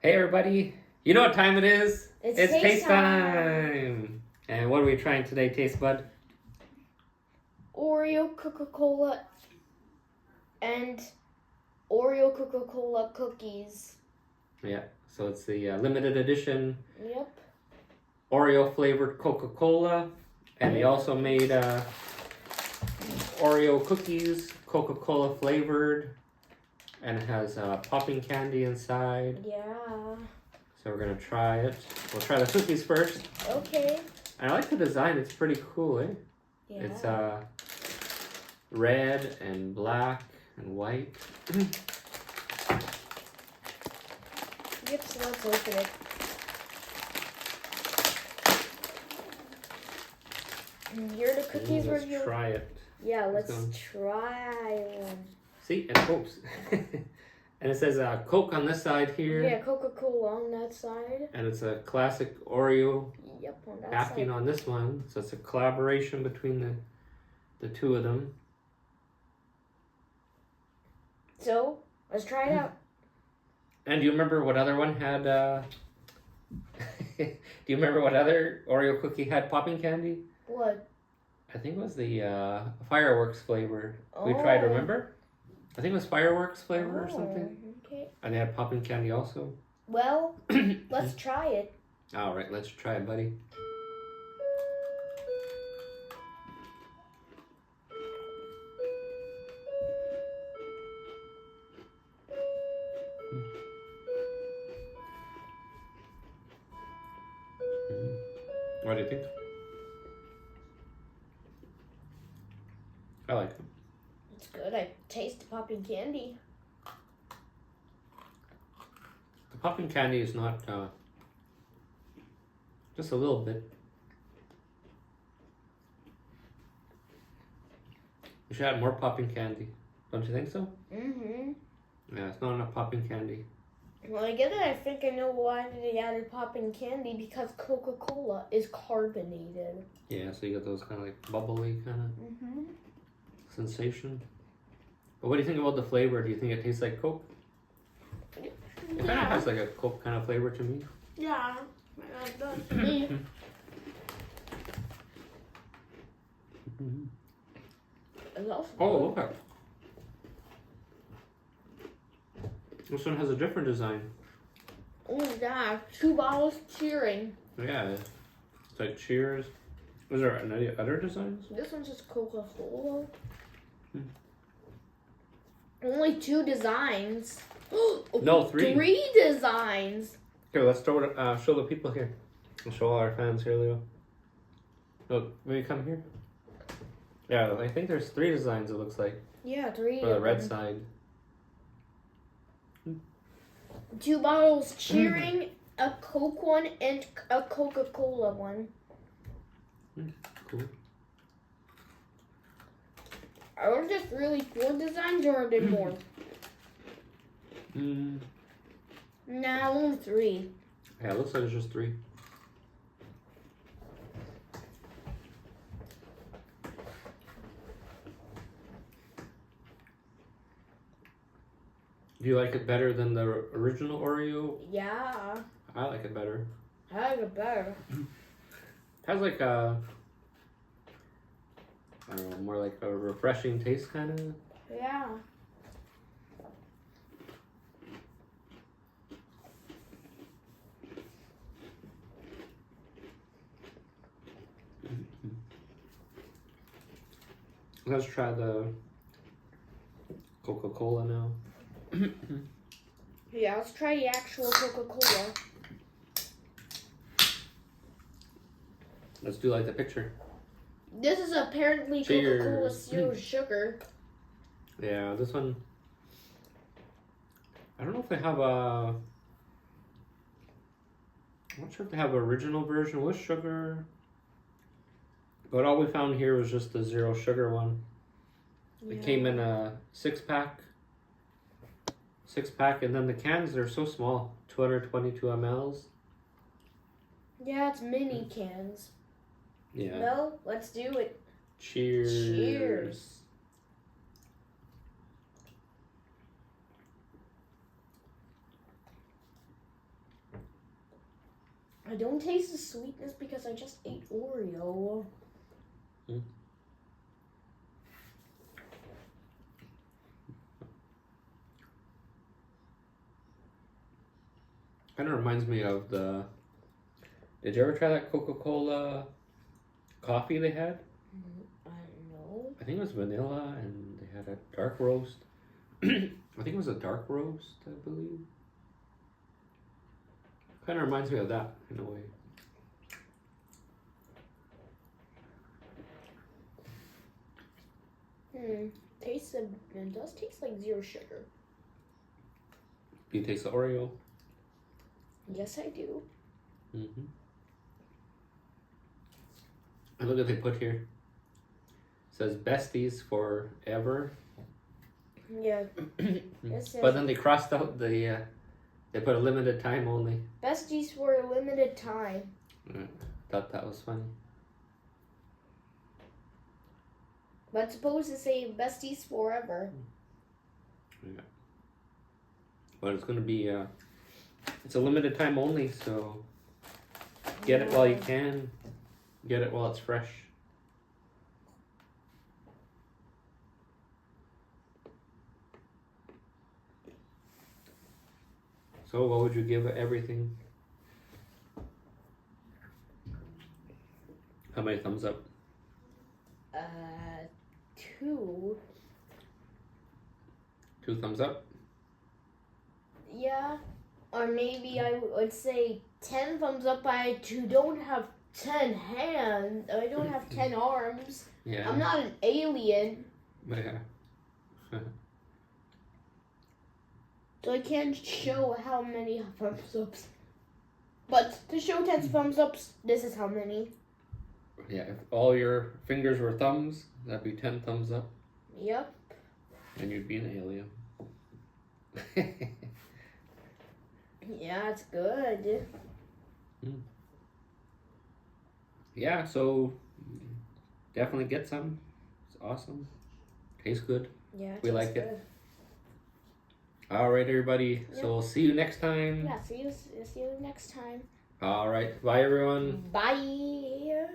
Hey everybody, you know what time it is? It's taste time! And what are we trying today, Taste Bud? Oreo Coca-Cola and Oreo Coca-Cola cookies. Yeah, so it's the limited edition Yep. Oreo flavored Coca-Cola. And they also made Oreo cookies, Coca-Cola flavored. And it has popping candy inside. Yeah. So we're gonna try it. We'll try the cookies first. Okay. I like the design, it's pretty cool, eh? Yeah. It's red and black and white. Yep, so let's open it. And here are the cookies Let's review. try it. Yeah, let's try one. See, it oops. And it says Coke on this side here. Yeah, Coca-Cola on that side. And it's a classic Oreo Yep, on that backing side. on this one. So it's a collaboration between the two of them. So, let's try it out. And do you remember what other one had do you remember what other Oreo cookie had popping candy? What? I think it was the fireworks flavor. We tried, remember? I think it was fireworks flavor or something. Okay. And they had popping candy also. Well, let's try it. All right, let's try it, buddy. What do you think? I like it. It's good. I taste the popping candy. The popping candy is not just a little bit. You should add more popping candy. Don't you think so? Mm-hmm. Yeah, it's not enough popping candy. Well, I get it. I think I know why they added popping candy, because Coca-Cola is carbonated. Yeah, so you get those kind of like bubbly kind of sensation. But what do you think about the flavor? Do you think it tastes like Coke? It kind of has like a Coke kind of flavor to me. Yeah. It does to me. Oh, look at. This one has a different design. Oh, yeah. 2 bottles cheering. Yeah, it's like Cheers. Was there any other designs? This one's just Coca-Cola. Only 2 designs. No, 3. 3 designs. Here, let's show the people here. We'll show all our fans here, Leo. Look, maybe come here. Yeah, I think there's 3 designs, it looks like. Yeah, 3. For the red side. 2 bottles cheering, a Coke one, and a Coca-Cola one. Cool. Are there just really 4 designs, or are there more? Nah, only 3. Yeah, it looks like it's just 3. Do you like it better than the original Oreo? Yeah, I like it better. I like it better. It has like a, I don't know, more like a refreshing taste kind of. Yeah. Let's try the Coca-Cola now. Yeah, let's try the actual Coca-Cola. Let's do like the picture. This is apparently Cheers. Coca-Cola zero sugar. Yeah, this one. I don't know if they have a. I'm not sure if they have an original version with sugar. But all we found here was just the zero sugar one. Yeah. It came in a 6-pack. 6-pack, and then the cans, they're so small. 222 mLs. Yeah, it's mini cans. Yeah. Well, let's do it. Cheers. Cheers. I don't taste the sweetness because I just ate Oreo. Kind of reminds me of the. Did you ever try that Coca-Cola coffee they had? I don't know. I think it was vanilla, and they had a dark roast. I think it was a dark roast, I believe. Kind of reminds me of that in a way. It does taste like zero sugar. Do you taste the Oreo? Yes, I do. Mm-hmm. And look what they put here. It says besties forever. Yeah. This But is then they crossed out the. They put a limited time only. besties for a limited time. Thought that was funny. But it's supposed to say besties forever. Yeah. But it's gonna be. It's a limited time only, so get it while you can. Get it while it's fresh. So, what would you give everything? How many thumbs up? 2. 2 thumbs up? Yeah. Or maybe I would say 10 thumbs up. I don't have 10 hands. I don't have 10 arms. Yeah. I'm not an alien. Yeah. So I can't show how many thumbs ups. But to show 10 thumbs ups, this is how many. Yeah, if all your fingers were thumbs, that'd be 10 thumbs up. Yep. And you'd be an alien. Yeah, it's good. Yeah, so definitely get some. It's awesome. Tastes good. Yeah, We like it. All right, everybody. Yeah. So we'll see you next time. Yeah, see you next time. All right. Bye, everyone. Bye.